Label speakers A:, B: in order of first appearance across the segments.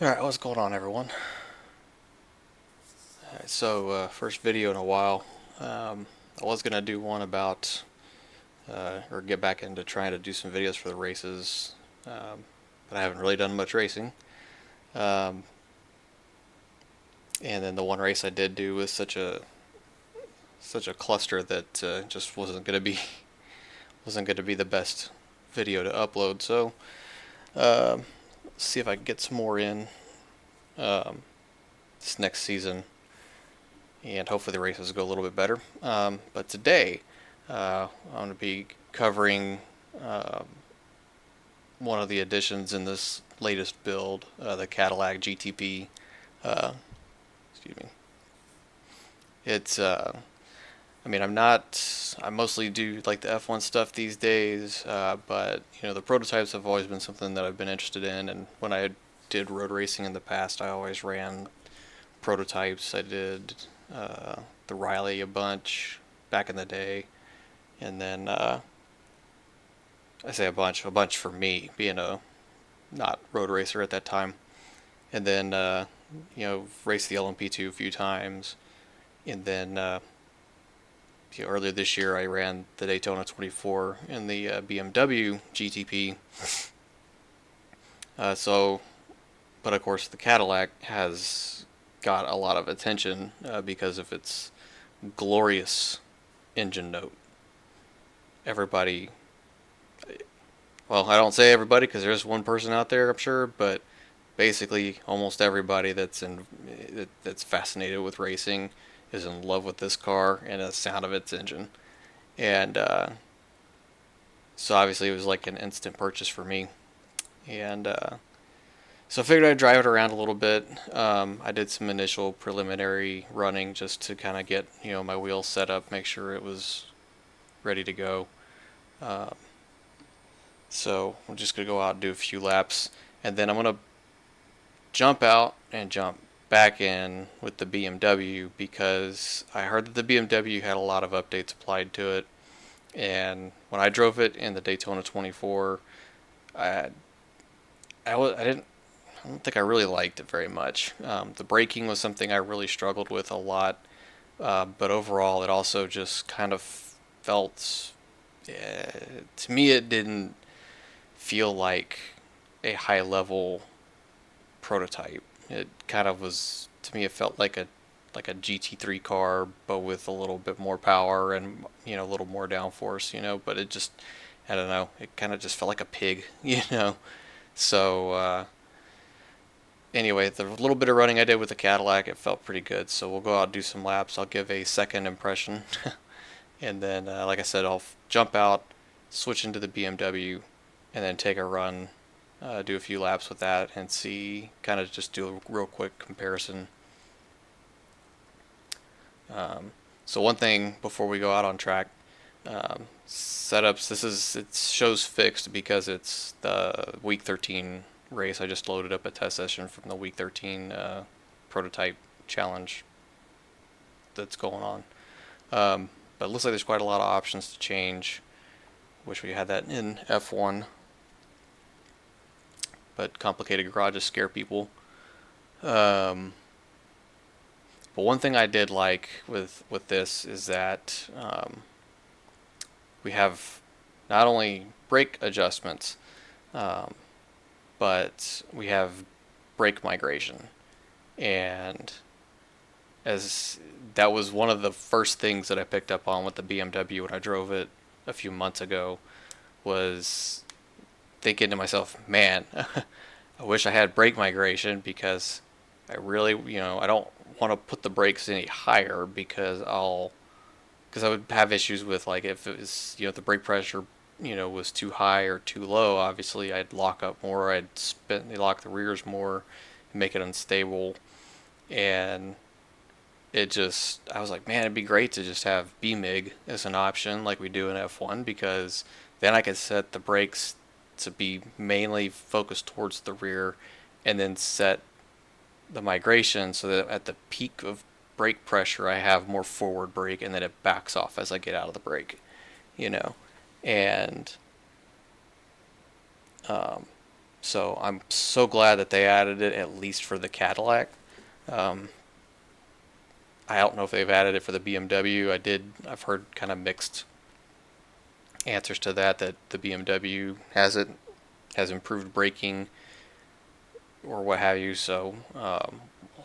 A: Alright, what's going on, everyone? Alright, so first video in a while. I was going to do one about, or get back into trying to do some videos for the races, but I haven't really done much racing. Um, and then the one race I did do was such a cluster that just wasn't going to be the best video to upload. So uh, see if I can get some more in um, this next season, and hopefully the races go a little bit better. But today, I'm going to be covering um, one of the additions in this latest build, the Cadillac GTP. Uh, excuse me. It's, I mean, I mostly do like the F1 stuff these days, but the prototypes have always been something that I've been interested in. And when I did road racing in the past, I always ran prototypes. I did the Riley a bunch back in the day, and then I say a bunch for me being a not road racer at that time, and then raced the LMP2 a few times, and then earlier this year I ran the Daytona 24 in the BMW GTP. So, but of course the Cadillac has got a lot of attention because of its glorious engine note. Everybody, well, I don't say everybody because there's one person out there, I'm sure, but basically almost everybody that's fascinated with racing is in love with this car and the sound of its engine. And so obviously it was like an instant purchase for me. And so I figured I'd drive it around a little bit. I did some initial preliminary running just to kind of get my wheels set up, make sure it was ready to go. Um, so I'm just gonna go out and do a few laps, and then I'm gonna jump out and jump back in with the BMW because I heard that the BMW had a lot of updates applied to it. And when I drove it in the Daytona 24, I I don't think I really liked it very much. The braking was something I really struggled with a lot, but overall, it also just kind of felt, to me, it didn't feel like a high level prototype. It kind of was, to me, it felt like a GT3 car, but with a little bit more power and a little more downforce. But it just, I don't know, it kind of just felt like a pig. So anyway, the little bit of running I did with the Cadillac, it felt pretty good. So we'll go out and do some laps. I'll give a second impression, and then, like I said, I'll jump out, switch into the BMW, and then take a run, do a few laps with that, and see, kind of just do a real quick comparison. So one thing before we go out on track, setups. It shows fixed because it's the week 13 race. I just loaded up a test session from the week 13 prototype challenge that's going on. But it looks like there's quite a lot of options to change. Wish we had that in F1, but complicated garages scare people. Um, but one thing I did like with this is that we have not only brake adjustments, um, but we have brake migration. And as that was one of the first things that I picked up on with the BMW when I drove it a few months ago, was thinking to myself, man, I wish I had brake migration because I really, I don't want to put the brakes any higher because I would have issues with, like, if it was, the brake pressure, was too high or too low. Obviously, I'd lock up more. Lock the rears more, and make it unstable. And I was like, man, it'd be great to just have BMIG as an option like we do in F1, because then I could set the brakes to be mainly focused towards the rear, and then set the migration so that at the peak of brake pressure I have more forward brake, and then it backs off as I get out of the brake, you know. And um, So I'm so glad that they added it, at least for the Cadillac. Um, I don't know if they've added it for the BMW. I've heard kind of mixed answers to that, that the BMW has improved braking or what have you. So I'll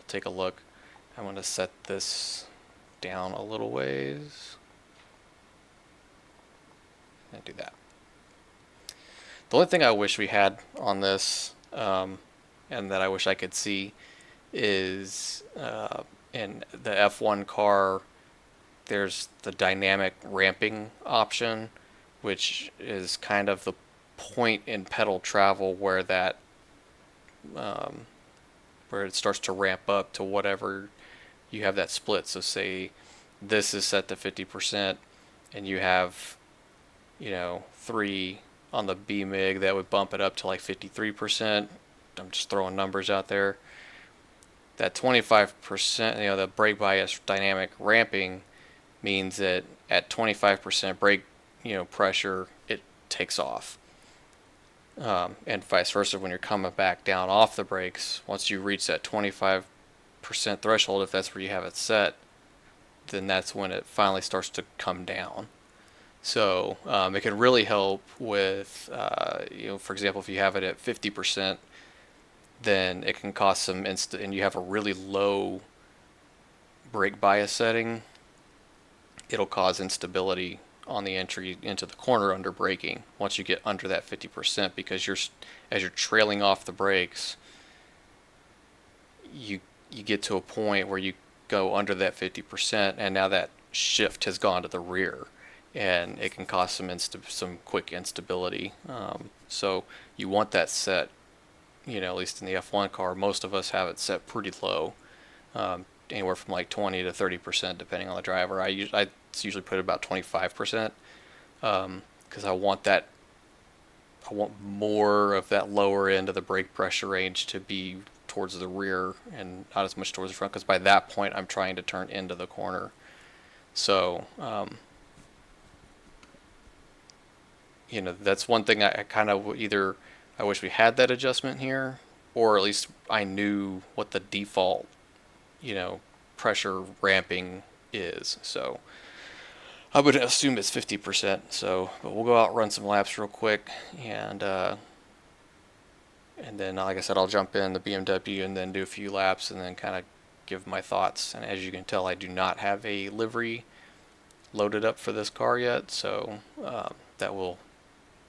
A: take a look. I'm going to set this down a little ways and do that. The only thing I wish we had on this, and that I wish I could see, is in the F1 car, there's the dynamic ramping option, which is kind of the point in pedal travel where that where it starts to ramp up to whatever you have that split. So say this is set to 50% and you have, 3 on the BMIG, that would bump it up to like 53%. I'm just throwing numbers out there. That 25%, the brake bias dynamic ramping means that at 25% brake, pressure, it takes off. And vice versa, when you're coming back down off the brakes, once you reach that 25% threshold, if that's where you have it set, then that's when it finally starts to come down. So it can really help with, for example, if you have it at 50%, then it can cause some and you have a really low brake bias setting, it'll cause instability on the entry into the corner under braking once you get under that 50%, because as you're trailing off the brakes, you get to a point where you go under that 50%, and now that shift has gone to the rear, and it can cause some quick instability. So you want that set, at least in the F1 car, most of us have it set pretty low, anywhere from like 20 to 30% depending on the driver. I usually put it about 25%, because I want more of that lower end of the brake pressure range to be towards the rear and not as much towards the front, because by that point I'm trying to turn into the corner. So that's one thing I kind of either I wish we had that adjustment here, or at least I knew what the default pressure ramping is. So I would assume it's 50%. So, but we'll go out and run some laps real quick, and then, like I said, I'll jump in the BMW and then do a few laps and then kind of give my thoughts. And as you can tell, I do not have a livery loaded up for this car yet, so that will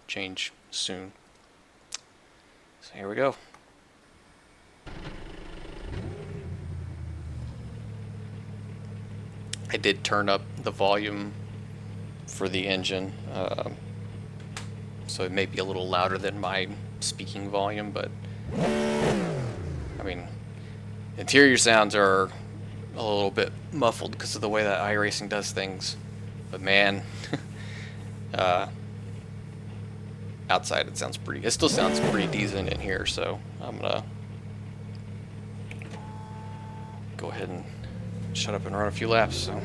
A: change soon. So here we go. I did turn up the volume for the engine, so it may be a little louder than my speaking volume, but I mean, interior sounds are a little bit muffled because of the way that iRacing does things, but man, outside it still sounds pretty decent in here. So I'm gonna go ahead and shut up and run a few laps. So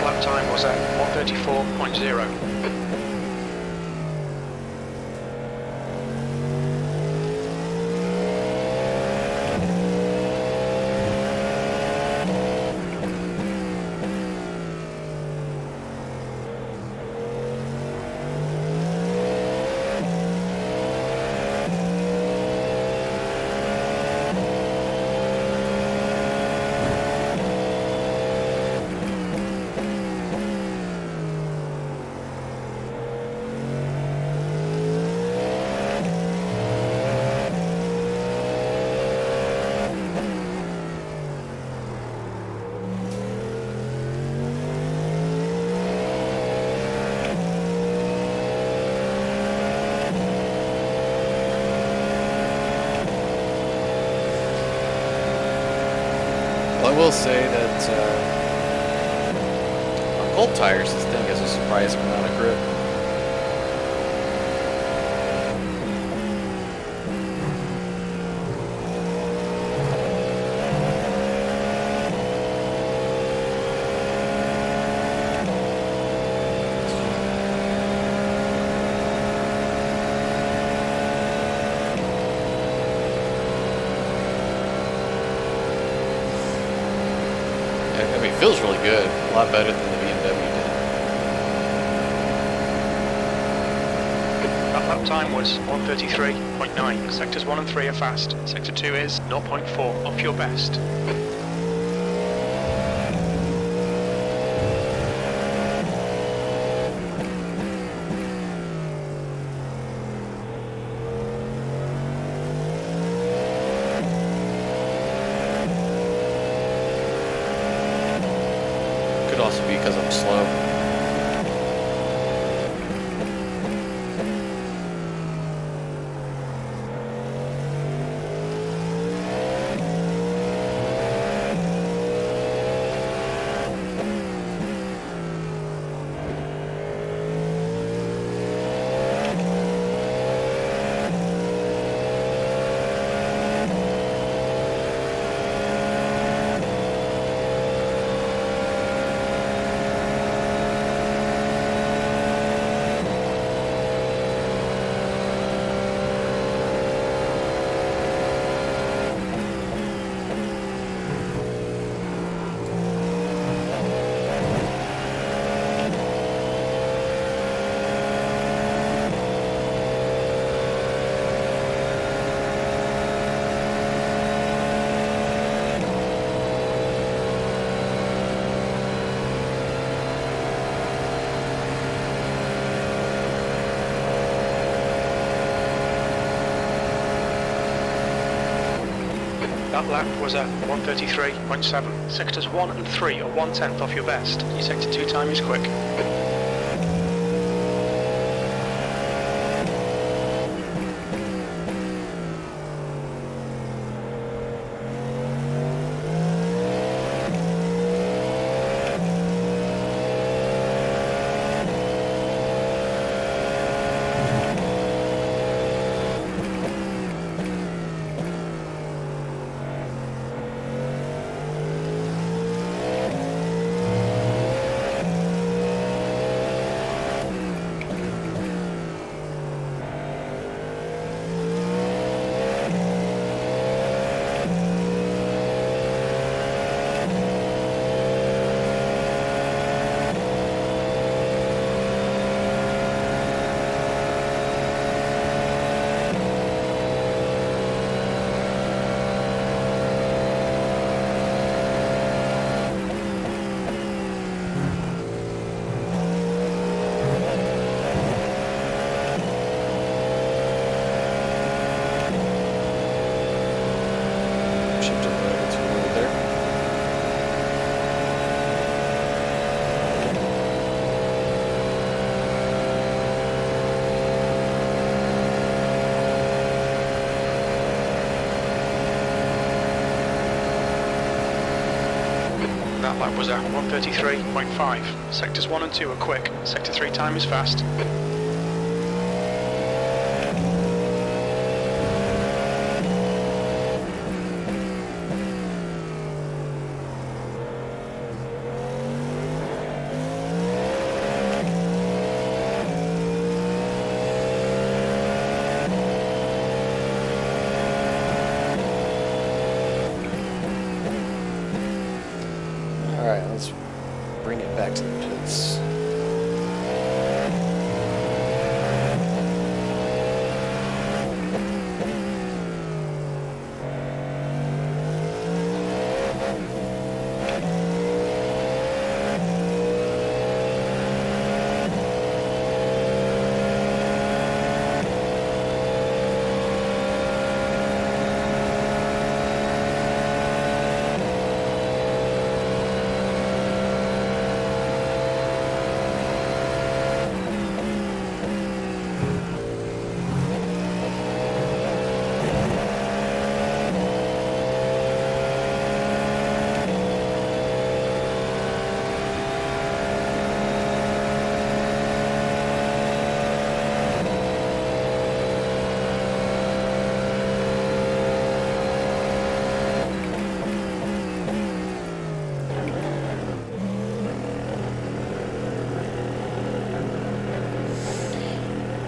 B: lap time was at 1:34.0.
A: I will say that on cold tires, this thing has a surprising amount of grip. I mean, it feels really good. A lot better than the BMW did.
B: That lap time was 1:33.9. Sectors 1 and 3 are fast. Sector 2 is 0.4 off your best.
A: Could also be because I'm slow.
B: That lap was at 1:33.7. Sectors 1 and 3 are 1/10 off your best. Your sector 2 time is quick. That lap was at 1:33.5. Sectors 1 and 2 are quick. Sector 3 time is fast.
A: Alright, let's bring it back to the pits.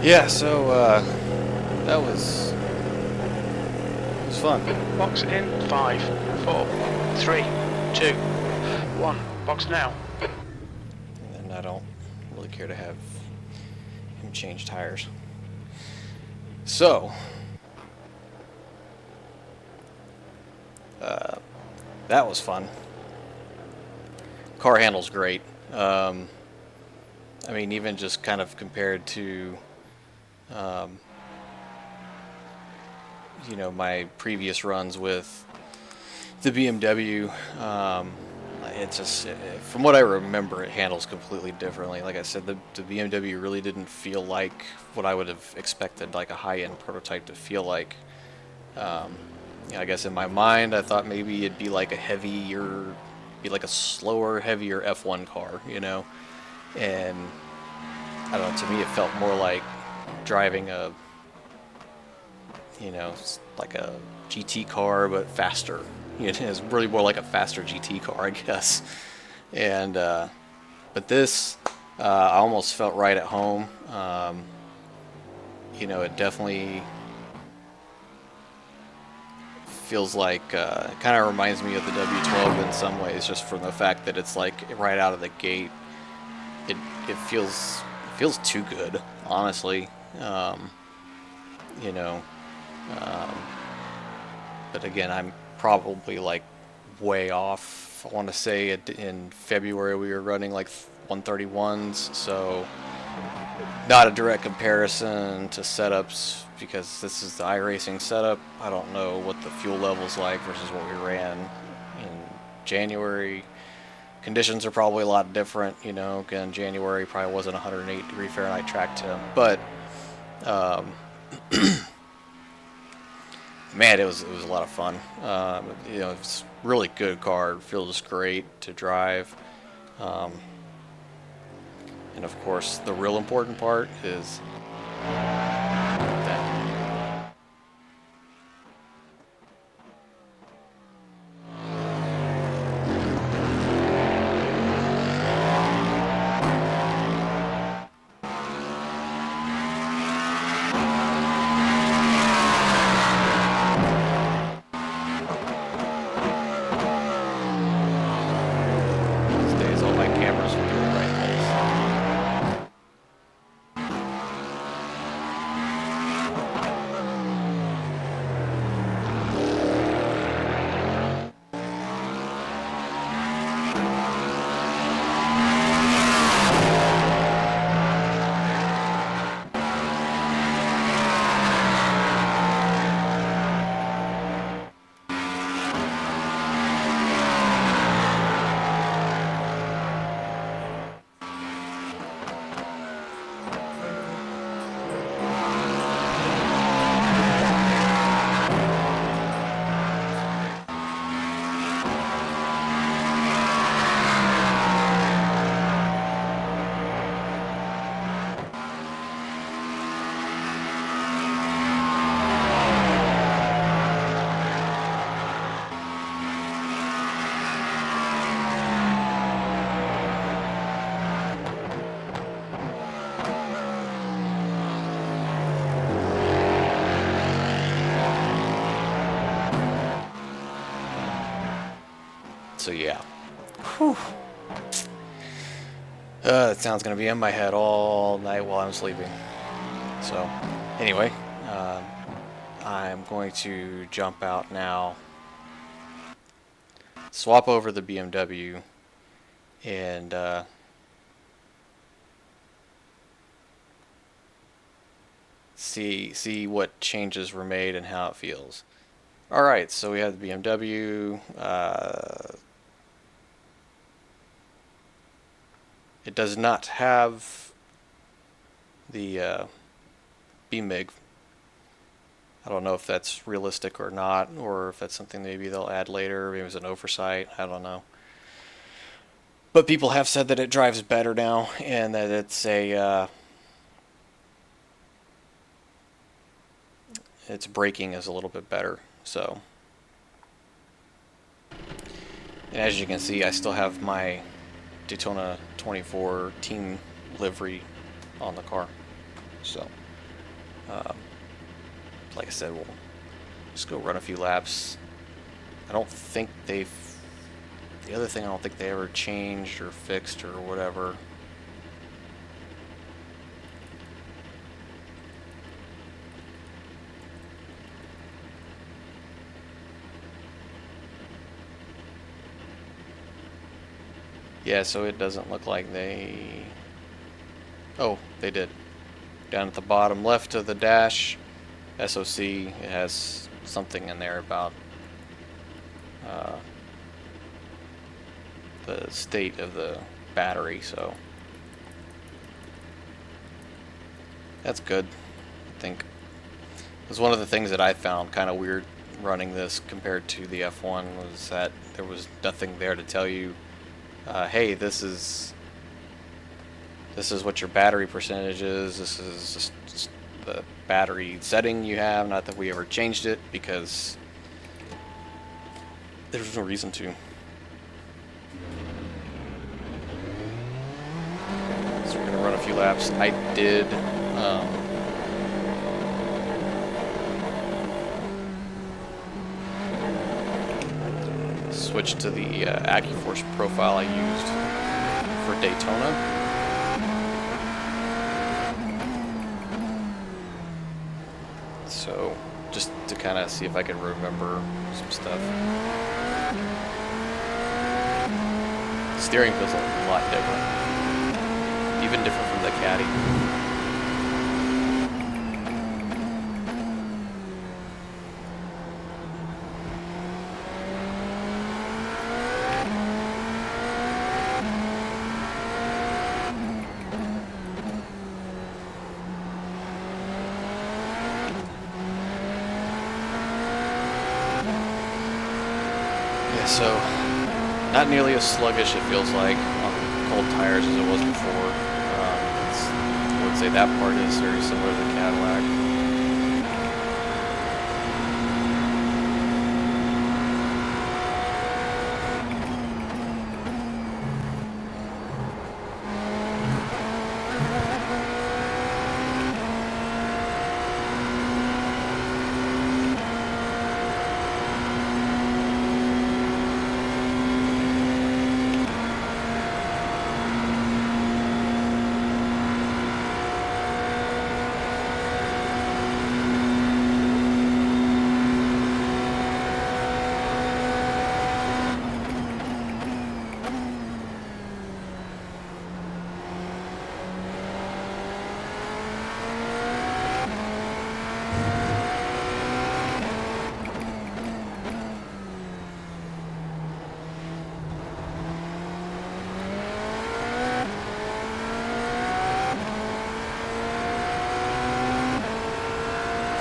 A: Yeah, so that was fun.
B: Box in 5, 4, 3, 2, 1. Box now.
A: And I don't really care to have him change tires. So that was fun. Car handles great. I mean, even just kind of compared to you know, my previous runs with the BMW, it's just, from what I remember, it handles completely differently. Like I said, the BMW really didn't feel like what I would have expected, like a high-end prototype to feel like. I guess in my mind, I thought maybe it'd be like a slower, heavier F1 car, you know? And I don't know, to me it felt more like driving a, you know, like a GT car, but faster. You know, it's really more like a faster GT car, I guess. And, but this, I almost felt right at home. You know, it definitely feels like, it kind of reminds me of the W12 in some ways, just from the fact that it's like right out of the gate. It feels too good, honestly. You know, but again, I'm probably like way off. I want to say in February we were running like 131s, so not a direct comparison to setups because this is the iRacing setup. I don't know what the fuel level's like versus what we ran in January. Conditions are probably a lot different, you know. Again, January probably wasn't 108-degree Fahrenheit track temp, but man, it was a lot of fun. You know, it's a really good car. It feels great to drive. And of course, the real important part is that. These days, all my cameras will be in the right place. So yeah, Whew. That sound's gonna be in my head all night while I'm sleeping. So, anyway, I'm going to jump out now, swap over the BMW, and see what changes were made and how it feels. All right, so we have the BMW. It does not have the BMIG. I don't know if that's realistic or not, or if that's something maybe they'll add later. Maybe it was an oversight. I don't know. But people have said that it drives better now, and that it's its braking is a little bit better. So, and as you can see, I still have my Daytona 24 team livery on the car. So, like I said, we'll just go run a few laps. I don't think the other thing I don't think they ever changed or fixed or whatever. Yeah, so it doesn't look like they... Oh, they did. Down at the bottom left of the dash, SOC, it has something in there about the state of the battery, so that's good, I think. It was one of the things that I found kind of weird running this compared to the F1 was that there was nothing there to tell you, hey, this is what your battery percentage is. This is just the battery setting you have. Not that we ever changed it because there's no reason to. So we're gonna run a few laps. I did. Switch to the AccuForce profile I used for Daytona. So, just to kind of see if I can remember some stuff. The steering feels a lot different. Even different from the Caddy. So, not nearly as sluggish it feels like on cold tires as it was before. I would say that part is very similar to the Cadillac.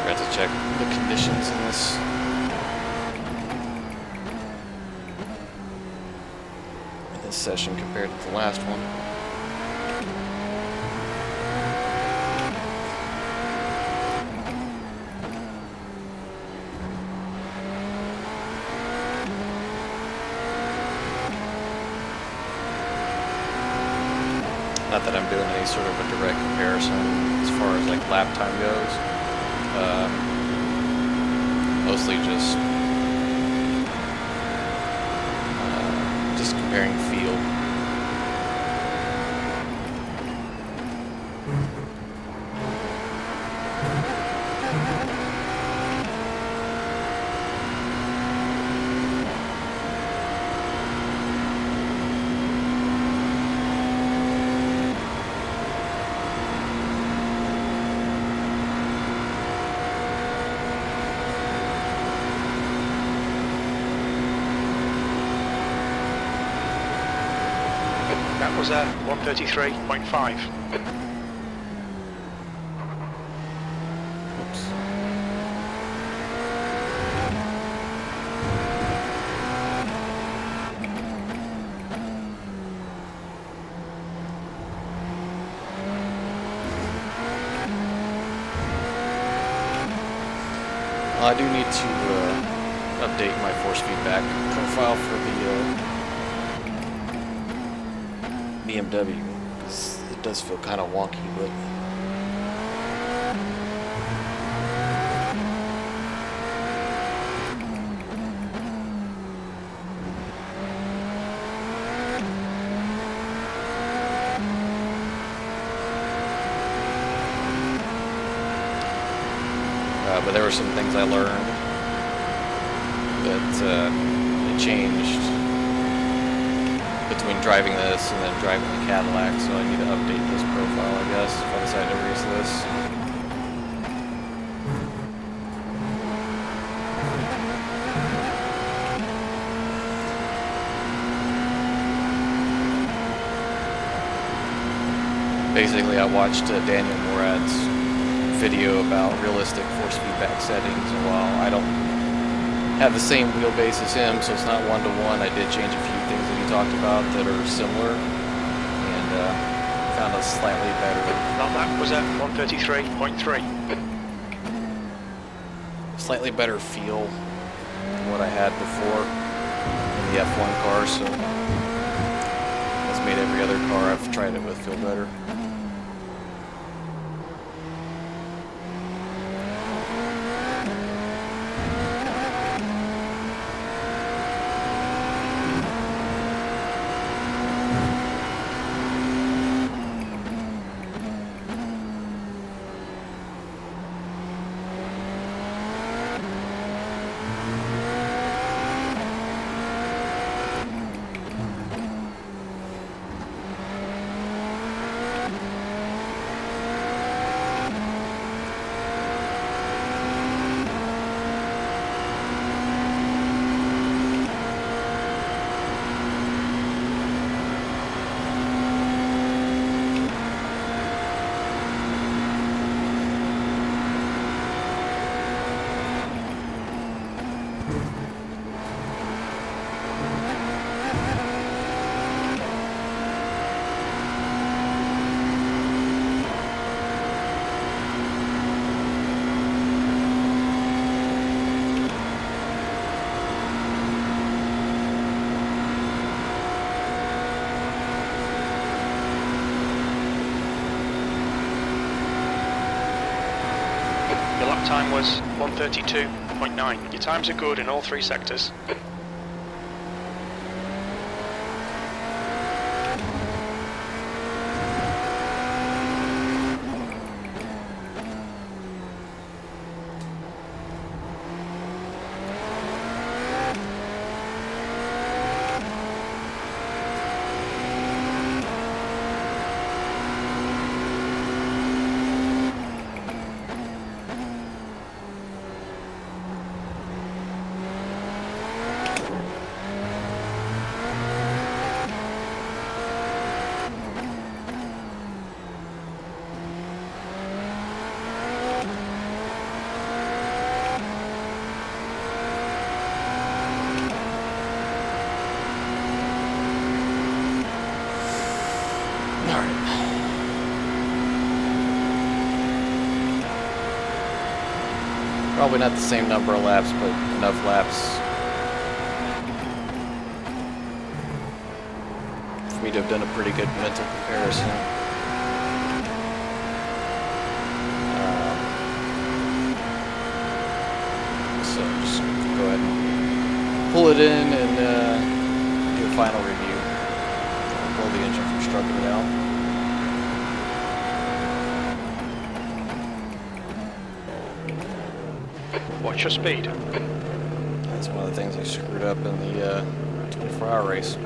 A: To check the conditions in this session compared to the last one. Not that I'm doing any sort of a direct comparison as far as like lap time goes. Mostly just just comparing feel.
B: That was 133.5.
A: Oops. Well, I do need to update my force feedback profile for the BMW, because it does feel kind of wonky, but there were some things I learned that it changed between driving this and then driving the Cadillac, so I need to update this profile, I guess, if I decide to race this. Basically, I watched Daniel Morad's video about realistic force feedback settings, and while I don't have the same wheelbase as him, so it's not one-to-one, I did change a few things that he talked about that are similar, and found a slightly better...
B: That lap was at 133.3.
A: Slightly better feel than what I had before in the F1 car, so that's made every other car I've tried it with feel better.
B: Time was 132.9. Your times are good in all three sectors.
A: Probably not the same number of laps, but enough laps for me to have done a pretty good mental comparison. So just go ahead and pull it in and do a final review. Blow the engine from stroking it out.
B: What's your speed?
A: That's one of the things I screwed up in the 24-hour race.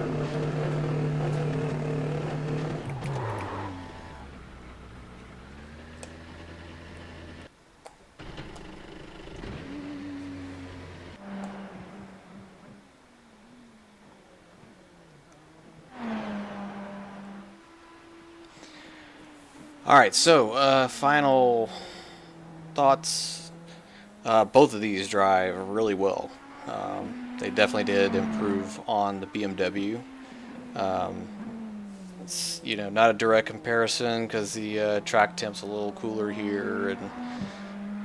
A: Alright, so final thoughts. Both of these drive really well. They definitely did improve on the BMW. It's, you know, not a direct comparison because the track temp's a little cooler here and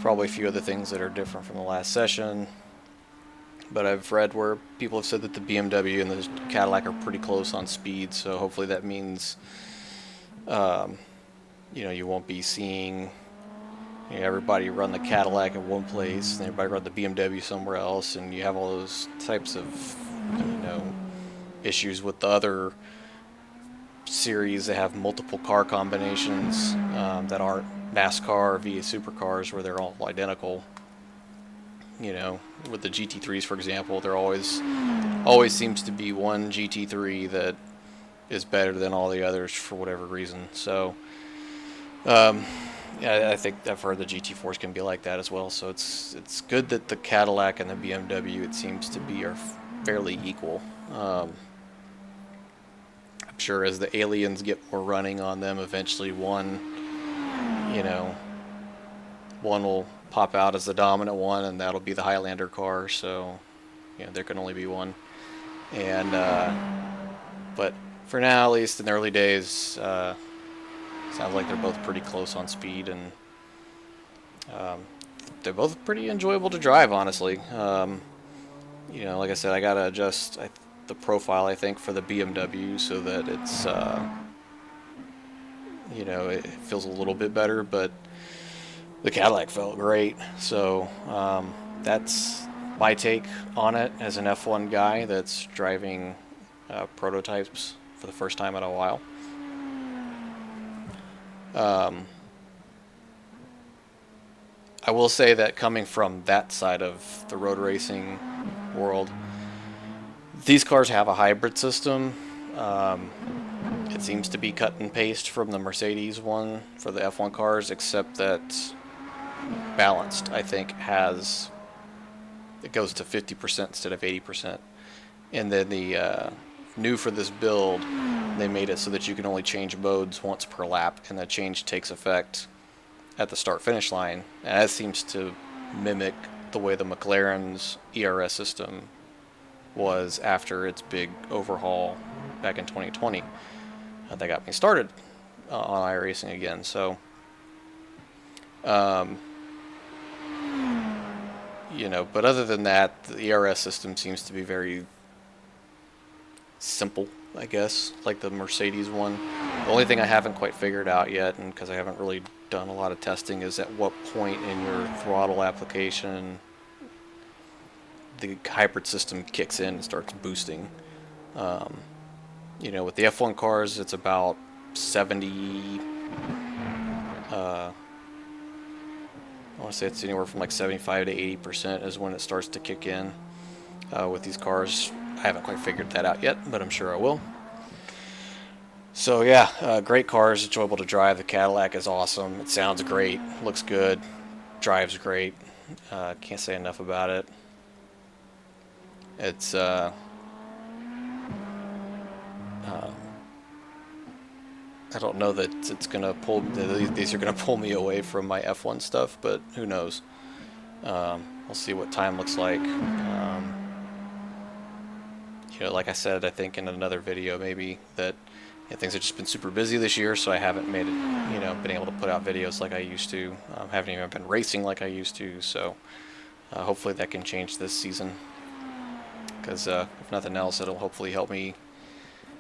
A: probably a few other things that are different from the last session. But I've read where people have said that the BMW and the Cadillac are pretty close on speed, so hopefully that means you know, you won't be seeing, you know, everybody run the Cadillac in one place and everybody run the BMW somewhere else, and you have all those types of, you know, issues with the other series that have multiple car combinations that aren't NASCAR or V8 supercars where they're all identical. You know, with the GT3s, for example, there always seems to be one GT3 that is better than all the others for whatever reason. So yeah, I think I've heard the GT4s can be like that as well. So it's good that the Cadillac and the BMW, it seems to be, are fairly equal. I'm sure as the aliens get more running on them, eventually one will pop out as the dominant one, and that'll be the Highlander car. So, you know, there can only be one. And but for now, at least in the early days, sounds like they're both pretty close on speed, and they're both pretty enjoyable to drive, honestly. You know, like I said, I gotta adjust the profile, I think, for the BMW so that it's, you know, it feels a little bit better, but the Cadillac felt great. So that's my take on it as an F1 guy that's driving prototypes for the first time in a while. I will say that coming from that side of the road racing world, these cars have a hybrid system. It seems to be cut and paste from the Mercedes one for the F1 cars, except that Balanced, I think, it goes to 50% instead of 80%. And then the new for this build, they made it so that you can only change modes once per lap, and that change takes effect at the start-finish line. And that seems to mimic the way the McLaren's ERS system was after its big overhaul back in 2020. That got me started on iRacing again. So, you know, but other than that, the ERS system seems to be very simple, I guess, like the Mercedes one. The only thing I haven't quite figured out yet, and because I haven't really done a lot of testing, is at what point in your throttle application the hybrid system kicks in and starts boosting. You know, with the F1 cars, it's about 70. I want to say it's anywhere from like 75 to 80% is when it starts to kick in. With these cars, I haven't quite figured that out yet, but I'm sure I will. So yeah, great cars, enjoyable to drive. The Cadillac is awesome. It sounds great, looks good, drives great. Can't say enough about it. It's I don't know that it's gonna pull. These are gonna pull me away from my F1 stuff, but who knows? We'll see what time looks like. You know, like I said, I think in another video maybe that, you know, things have just been super busy this year, so I haven't made it, you know, been able to put out videos like I used to. Haven't even been racing like I used to, so hopefully that can change this season. Because if nothing else, it'll hopefully help me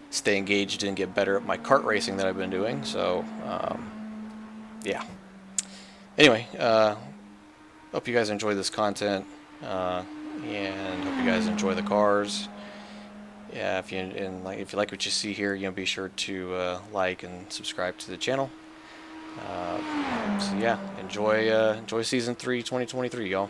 A: stay engaged and get better at my kart racing that I've been doing. So yeah. Anyway, hope you guys enjoy this content, and hope you guys enjoy the cars. yeah, if you like what you see here, be sure to like and subscribe to the channel. So yeah, enjoy season 3, 2023, y'all.